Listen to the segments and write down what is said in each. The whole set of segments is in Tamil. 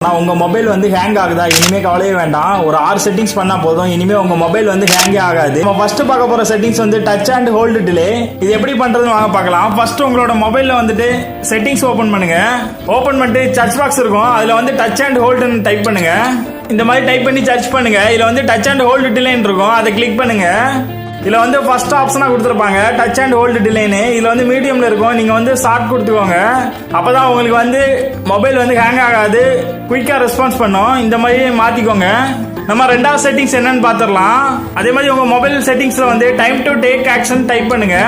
உங்க மொபைல் வந்து ஹேங் ஆகுதா? இனிமே கவலையே வேண்டாம். ஒரு 6 செட்டிங்ஸ் பண்ணா போதும். இனிமே உங்க மொபைல் வந்து ஹேங்கே ஆகாது. நம்ம ஃபர்ஸ்ட் பார்க்க போற செட்டிங்ஸ் வந்து டச் அண்ட் ஹோல்டு டிலே. இது எப்படி பண்றதுன்னு வாங்க பார்க்கலாம். ஃபர்ஸ்ட் உங்களோட மொபைல்ல வந்துட்டு செட்டிங்ஸ் ஓபன் பண்ணுங்க. ஓபன் பண்ணிட்டு சர்ச் பாக்ஸ் இருக்கும். அதுல வந்து டச் அண்ட் ஹோல்டுன்னு டைப் பண்ணுங்க. இந்த மாதிரி டைப் பண்ணி சர்ச் பண்ணுங்க. இதுல வந்து டச் அண்ட் ஹோல்டு டிலேன்னு இருக்கும். அதை கிளிக் பண்ணுங்க. இதுல வந்து ஃபர்ஸ்ட் ஆப்ஷனா கொடுத்துருப்பாங்க டச் அண்ட் ஹோல்டு டிலேன்னு. இதுல வந்து மீடியம்ல இருக்கும். நீங்க வந்து ஷார்ட் கொடுத்துக்கோங்க. அப்பதான் உங்களுக்கு வந்து மொபைல் வந்து ஹேங் ஆகாது, குயிக்கா ரெஸ்பான்ஸ் பண்ணும். இந்த மாதிரி மாத்திக்கோங்க. நம்ம ரெண்டாவது செட்டிங்ஸ் என்னன்னு பாத்துரலாம். அதே மாதிரி உங்க மொபைல் செட்டிங்ஸ்ல வந்து time to take action type பண்ணுங்க.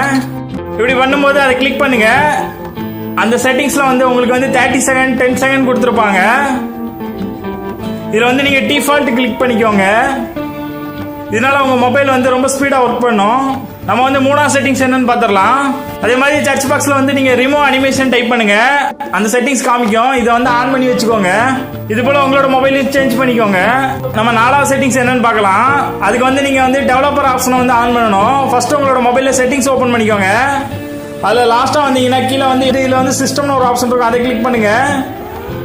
இப்படி பண்ணும்போது அதை கிளிக் பண்ணுங்க. அந்த செட்டிங்ஸ்ல வந்து உங்களுக்கு வந்து 30 செகண்ட் 10 செகண்ட் கொடுத்துருப்பாங்க. இதுல வந்து நீங்க டிஃபால்ட் கிளிக் பண்ணிக்கோங்க. இதனால உங்க மொபைல் வந்து ரொம்ப ஸ்பீடா ஒர்க் பண்ணும். நம்ம வந்து மூணாவது செட்டிங்ஸ் என்னன்னு பாத்துரலாம். அதே மாதிரி சர்ச் பாக்ஸ்ல வந்து நீங்க ரிமூவ் அனிமேஷன் டைப் பண்ணுங்க. அந்த செட்டிங்ஸ் காமிக்கும். இதை வந்து ஆன் பண்ணி வச்சுக்கோங்க. இது போல உங்களோட மொபைலையும் சேஞ்ச் பண்ணிக்கோங்க. நம்ம நாலாவது செட்டிங்ஸ் என்னன்னு பார்க்கலாம். அதுக்கு வந்து நீங்க வந்து டெவலப்பர் ஆப்ஷனை வந்து ஆன் பண்ணணும். ஃபர்ஸ்ட் உங்களோட மொபைல்ல செட்டிங்ஸ் ஓபன் பண்ணிக்கோங்க. அதுல லாஸ்டா வந்தீங்கன்னா கீழே வந்து இதுல வந்து சிஸ்டம்னு ஒரு ஆப்ஷன் இருக்கும். அதை கிளிக் பண்ணுங்க.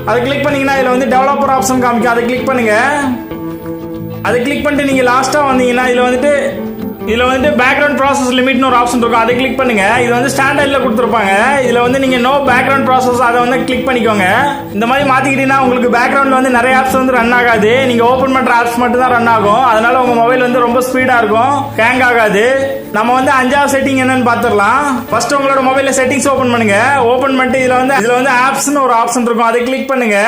அதை கிளிக் பண்ணீங்கன்னா இதுல வந்து டெவலப்பர் ஆப்ஷன் காமிக்கும். அதை கிளிக் பண்ணுங்க. அதை கிளிக் பண்ணிட்டு நீங்க லாஸ்டா வந்தீங்கன்னா இதுல வந்து பேக்ரவுண்ட் ப்ராசஸ் லிமிட்னு ஒரு ஆப்ஷன் இருக்கும். அதை கிளிக் பண்ணுங்க. இது வந்து ஸ்டாண்டர்ட்ல கொடுத்துருப்பாங்க. இதுல வந்து நீங்க நோ பேக்ரவுண்ட் ப்ராசஸ் அதை வந்து கிளிக் பண்ணிக்கோங்க. இந்த மாதிரி மாத்திக்கிட்டீங்கன்னா உங்களுக்கு பேக்ரவுண்ட்ல வந்து நிறைய ஆப்ஸ் வந்து ரன் ஆகாது. நீங்க ஓபன் பண்ற ஆப்ஸ் மட்டும் தான் ரன் ஆகும். அதனால உங்க மொபைல் வந்து ரொம்ப ஸ்பீடா இருக்கும், ஹேங் ஆகாது. நம்ம வந்து அஞ்சாவது செட்டிங் என்னன்னு பாத்துரலாம். ஃபர்ஸ்ட் உங்களோட மொபைல்ல செட்டிங்ஸ் ஓபன் பண்ணுங்க. ஓபன் பண்ணிட்டு இதுல வந்து ஆப்ஸ்னு ஒரு ஆப்ஷன் இருக்கும். அதை கிளிக் பண்ணுங்க.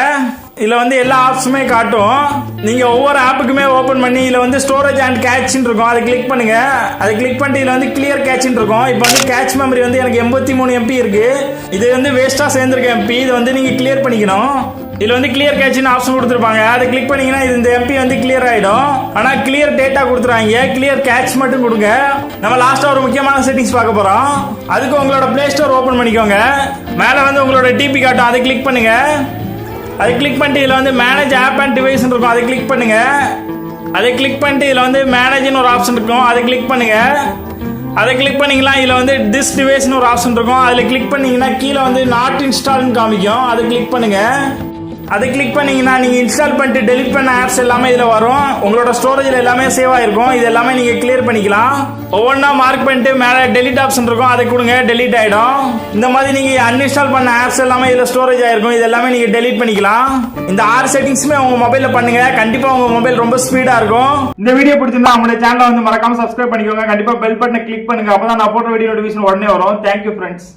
இதுல வந்து எல்லா ஆப்ஸுமே காட்டும். நீங்க ஒவ்வொரு ஆப்புக்குமே ஓபன் பண்ணி இதுல வந்து ஸ்டோரேஜ் அண்ட் கேட்ச் இருக்கும். அதை கிளிக் பண்ணுங்க. அதை கிளிக் பண்ணிட்டு இதுல வந்து கிளியர் கேட்ச் இருக்கும். இப்போ வந்து கேட்ச் மெமரி வந்து எனக்கு 83 MB இருக்கு. இது வந்து வேஸ்டா சேர்ந்திருக்க MP. இது வந்து நீங்க கிளியர் பண்ணிக்கணும். இதுல வந்து கிளியர் கேட்ச்னு ஆப்ஷன் கொடுத்துருப்பாங்க. அதை கிளிக் பண்ணீங்கன்னா இந்த MP வந்து கிளியர் ஆயிடும். ஆனா கிளியர் டேட்டா கொடுத்துறாங்க. கிளியர் கேட்ச் மட்டும் கொடுங்க. நம்ம லாஸ்டா ஒரு முக்கியமான செட்டிங்ஸ் பார்க்க போறோம். அதுக்கு உங்களோட பிளே ஸ்டோர் ஓபன் பண்ணிக்கோங்க. மேல வந்து உங்களோட டிபி காட்டும். அதை கிளிக் பண்ணுங்க. அதை கிளிக் பண்ணிட்டு இதுல வந்து மேனேஜ் ஆப் அண்ட் டிவைஸ் இருக்கும். அதை கிளிக் பண்ணுங்க. அதை கிளிக் பண்ணிட்டு இதுல வந்து மேனேஜ்னு ஒரு ஆப்ஷன் இருக்கும். அதை கிளிக் பண்ணுங்க. அதை கிளிக் பண்ணீங்கன்னா இதுல வந்து திஸ் டிவைஸ்னு ஒரு ஆப்ஷன் இருக்கும். அதுல கிளிக் பண்ணீங்கன்னா கீழே வந்து நாட் இன்ஸ்டால்னு காமிக்கும். அதை கிளிக் பண்ணுங்க. அதை கிளிக் பண்ணீங்கன்னா நீங்க இன்ஸ்டால் பண்ணிட்டு டெலிட் பண்ண ஆப்ஸ் எல்லாமே இதுல வரும். உங்களோட ஸ்டோரேஜ்ல எல்லாமே சேவ் ஆயிருக்கும். இது எல்லாமே நீங்க கிளியர் பண்ணிக்கலாம். ஒவ்வொன்றா மார்க் பண்ணிட்டு மேல டெலிட் ஆப்ஷன் இருக்கும். அதை கொடுங்க. டெலிட் ஆயிடும். இந்த மாதிரி நீங்க அன்இன்ஸ்டால் பண்ண ஆப்ஸ் எல்லாமே இதுல ஸ்டோரேஜ் ஆயிருக்கும். இது எல்லாமே நீங்க டெலிட் பண்ணிக்கலாம். இந்த 6 செட்டிங்ஸுமே உங்க மொபைல்ல பண்ணுங்க. கண்டிப்பா உங்க மொபைல் ரொம்ப ஸ்பீடா இருக்கும். இந்த வீடியோ பிடிச்சிருந்தா நம்மளோட சேனலை வந்து மறக்காம சப்ஸ்கிரைப் பண்ணிக்கோங்க. கண்டிப்பா பெல் பட்டனை கிளிக் பண்ணுங்க. அப்பதான் நான் போடுற வீடியோ நோட்டிஃபிகேஷன் உடனே வரும். Thank you friends.